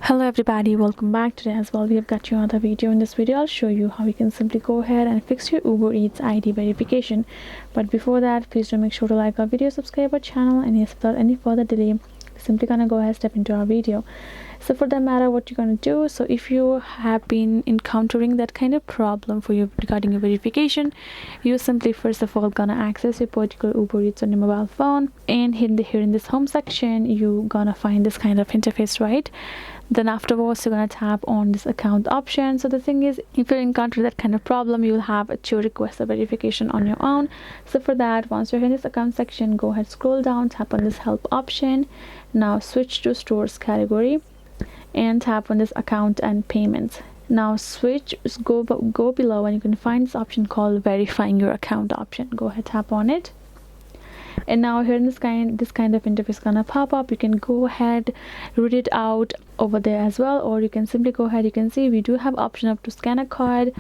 Hello everybody, welcome back. Today as well we have got you another video. In this video I'll show you how you can simply go ahead and fix your Uber Eats ID verification. But before that, please do make sure to like our video, subscribe our channel, and yes, without any further delay, simply gonna go ahead step into our video. So for that matter, what you're gonna do, so if you have been encountering that kind of problem for you regarding your verification, you simply first of all gonna access your particular Uber Eats on your mobile phone, and here in this home section you gonna find this kind of interface, right? Then afterwards you're gonna tap on this account option. So the thing is, if you encounter that kind of problem, you will have to request a verification on your own. So for that, once you're in this account section, go ahead, scroll down, tap on this help option. Now switch to stores category and tap on this account and payments. Now go below and you can find this option called verifying your account option. Go ahead, tap on it. And now here in this kind of interface gonna pop up. You can go ahead, read it out over there as well, or you can simply go ahead. You can see we do have option up to scan a card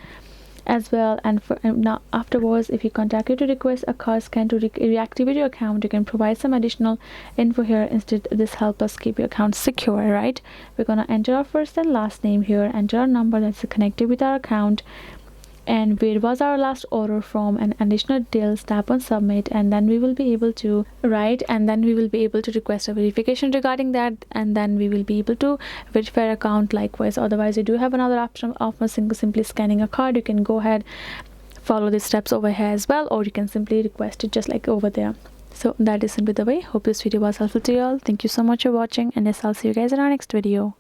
as well. And now afterwards, if you contact you to request a card scan to reactivate your account, you can provide some additional info here. Instead, this helps us keep your account secure, right? We're gonna enter our first and last name here, enter our number that's connected with our account, and where was our last order from, and additional details. Tap on submit, and then we will be able to request a verification regarding that, and then we will be able to verify our account likewise. Otherwise, you do have another option of simply scanning a card. You can go ahead, follow the steps over here as well, or you can simply request it just like over there. So that is simply the way. Hope this video was helpful to you all. Thank you so much for watching, and yes, I'll see you guys in our next video.